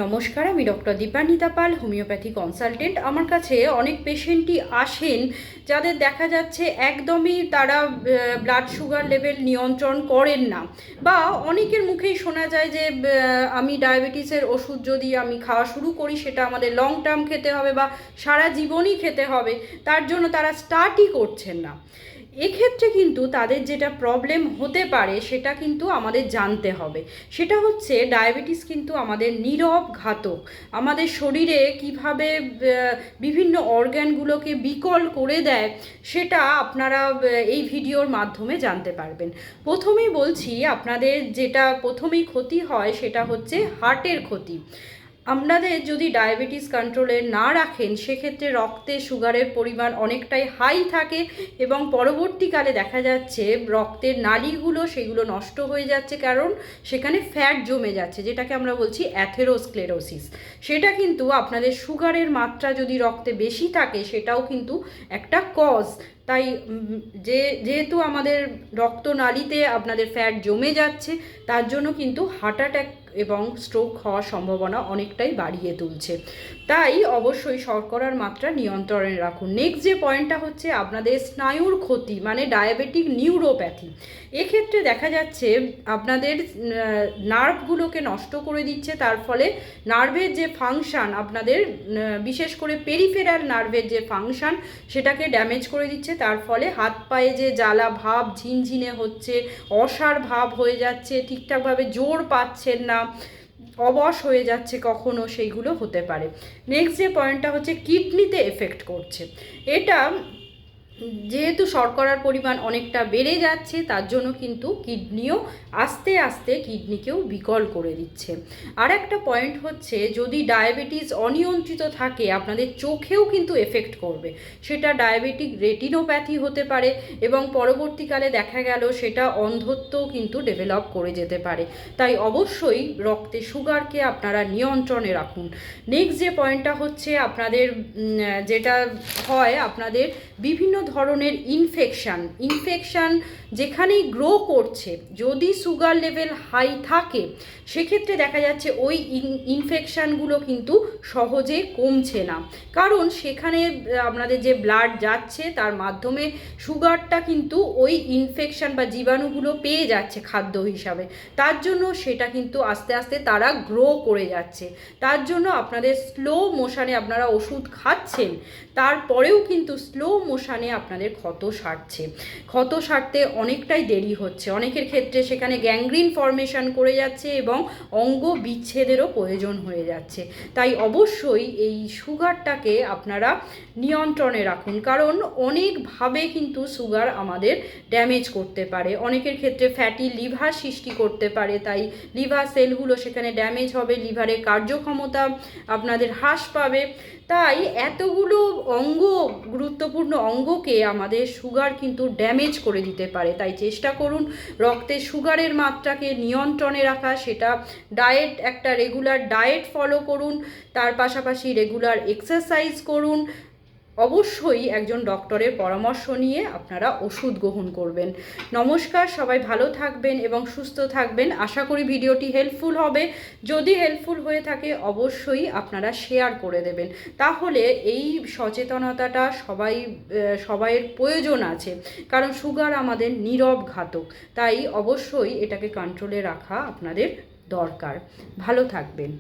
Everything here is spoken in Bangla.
নমস্কার, আমি ডক্টর দীপান্বিতা পাল, হোমিওপ্যাথি কনসালটেন্ট। আমার কাছে অনেক পেশেন্টই আসেন যাদের দেখা যাচ্ছে একদমই তারা ব্লাড সুগার লেভেল নিয়ন্ত্রণ করেন না, বা অনেকের মুখেই শোনা যায় যে আমি ডায়াবেটিসের ওষুধ যদি আমি খাওয়া শুরু করি সেটা আমাদের লং টার্ম খেতে হবে বা সারা জীবনই খেতে হবে, তার জন্য তারা স্টার্টই করছেন না। এক্ষেত্রে কিন্তু তাদের যেটা প্রবলেম হতে পারে সেটা কিন্তু আমাদের জানতে হবে। সেটা হচ্ছে ডায়াবেটিস কিন্তু আমাদের নীরব ঘাতক। আমাদের শরীরে কিভাবে বিভিন্ন অর্গ্যানগুলোকে বিকল করে দেয় সেটা আপনারা এই ভিডিওর মাধ্যমে জানতে পারবেন। প্রথমেই বলছি, আপনাদের যেটা প্রথমেই ক্ষতি হয় সেটা হচ্ছে হার্টের ক্ষতি। আপনাদের যদি ডায়াবেটিস কন্ট্রোলে না রাখেন সেক্ষেত্রে রক্তে সুগারের পরিমাণ অনেকটাই হাই থাকে এবং পরবর্তীকালে দেখা যাচ্ছে রক্তের নালিগুলো সেগুলো নষ্ট হয়ে যাচ্ছে, কারণ সেখানে ফ্যাট জমে যাচ্ছে, যেটাকে আমরা বলছি অ্যাথেরোস্ক্লেরোসিস। সেটা কিন্তু আপনাদের সুগারের মাত্রা যদি রক্তে বেশি থাকে সেটাও কিন্তু একটা কজ। তাই যেহেতু আমাদের রক্তনালীতে আপনাদের ফ্যাট জমে যাচ্ছে, তার জন্য কিন্তু হার্ট অ্যাটাক এবং স্ট্রোক হওয়ার সম্ভাবনা অনেকটাই বাড়িয়ে তুলছে। তাই অবশ্যই শর্করার মাত্রা নিয়ন্ত্রণে রাখুন। নেক্সট যে পয়েন্টটা হচ্ছে আপনাদের স্নায়ুর ক্ষতি, মানে ডায়াবেটিক নিউরোপ্যাথি। এক্ষেত্রে দেখা যাচ্ছে আপনাদের নার্ভগুলোকে নষ্ট করে দিচ্ছে, তার ফলে নার্ভের যে ফাংশান, আপনাদের বিশেষ করে পেরিফেরাল নার্ভের যে ফাংশান সেটাকে ড্যামেজ করে দিচ্ছে। তার ফলে হাত পায়ে যে জ্বালা ভাব, ঝিনঝিনে হচ্ছে, অসাড় ভাব হয়ে যাচ্ছে, ঠিকঠাকভাবে জোর পাচ্ছেন না, অবশ হয়ে যাচ্ছে কখনো, সেইগুলো হতে পারে। নেক্সট যে পয়েন্টটা হচ্ছে কিডনিতে এফেক্ট করছে। এটা যেহেতু শর্করার পরিমাণ অনেকটা বেড়ে যাচ্ছে, তার জন্য কিন্তু কিডনিও আস্তে আস্তে কিডনিকেও বিকল করে দিচ্ছে। আর একটা পয়েন্ট হচ্ছে, যদি ডায়াবেটিস অনিয়ন্ত্রিত থাকে আপনাদের চোখেও কিন্তু এফেক্ট করবে। সেটা ডায়াবেটিক রেটিনোপ্যাথি হতে পারে এবং পরবর্তীকালে দেখা গেল সেটা অন্ধত্বও কিন্তু ডেভেলপ করে যেতে পারে। তাই অবশ্যই রক্তে সুগারকে আপনারা নিয়ন্ত্রণে রাখুন। নেক্সট যে পয়েন্টটা হচ্ছে, আপনাদের যেটা হয়, আপনাদের বিভিন্ন ধরনের ইনফেকশান যেখানেই গ্রো করছে, যদি সুগার লেভেল হাই থাকে সেক্ষেত্রে দেখা যাচ্ছে ওই ইনফেকশানগুলো কিন্তু সহজে কমছে না, কারণ সেখানে আপনাদের যে ব্লাড যাচ্ছে তার মাধ্যমে সুগারটা কিন্তু ওই ইনফেকশান বা জীবাণুগুলো পেয়ে যাচ্ছে খাদ্য হিসাবে, তার জন্য সেটা কিন্তু আস্তে আস্তে তারা গ্রো করে যাচ্ছে। তার জন্য আপনাদের স্লো মোশানে আপনারা ওষুধ খাচ্ছেন, তারপরেও কিন্তু স্লো মোশানে আপনাদের ক্ষত সারতে অনেকটাই দেরি হচ্ছে। অনেকের ক্ষেত্রে সেখানে গ্যাংগ্রিন ফর্মেশন করে যাচ্ছে এবং অঙ্গ বিচ্ছেদেরও প্রয়োজন হয়ে যাচ্ছে। তাই অবশ্যই এই সুগারটাকে আপনারা নিয়ন্ত্রণে রাখুন, কারণ অনেকভাবে কিন্তু সুগার আমাদের ড্যামেজ করতে পারে। অনেকের ক্ষেত্রে ফ্যাটি লিভার সৃষ্টি করতে পারে, তাই লিভার সেলগুলো সেখানে ড্যামেজ হবে, লিভারের কার্যক্ষমতা আপনাদের হ্রাস পাবে। তাই এতগুলো গুরুত্বপূর্ণ অঙ্গকে আমাদের সুগার কিন্তু ড্যামেজ করে দিতে পারে। তাই চেষ্টা করুন রক্তে সুগারের মাত্রাকে নিয়ন্ত্রণে রাখা। সেটা একটা রেগুলার ডায়েট ফলো করুন, তার পাশাপাশি রেগুলার এক্সারসাইজ করুন। অবশ্যই একজন ডক্টরের পরামর্শ নিয়ে আপনারা ওষুধ গ্রহণ করবেন। নমস্কার, সবাই ভালো থাকবেন এবং সুস্থ থাকবেন। আশা করি ভিডিওটি হেল্পফুল হবে। যদি হেল্পফুল হয়ে থাকে অবশ্যই আপনারা শেয়ার করে দেবেন, তাহলে এই সচেতনতাটা সবাইয়ের প্রয়োজন আছে, কারণ সুগার আমাদের নীরব ঘাতক। তাই অবশ্যই এটাকে কন্ট্রোলে রাখা আপনাদের দরকার। ভালো থাকবেন।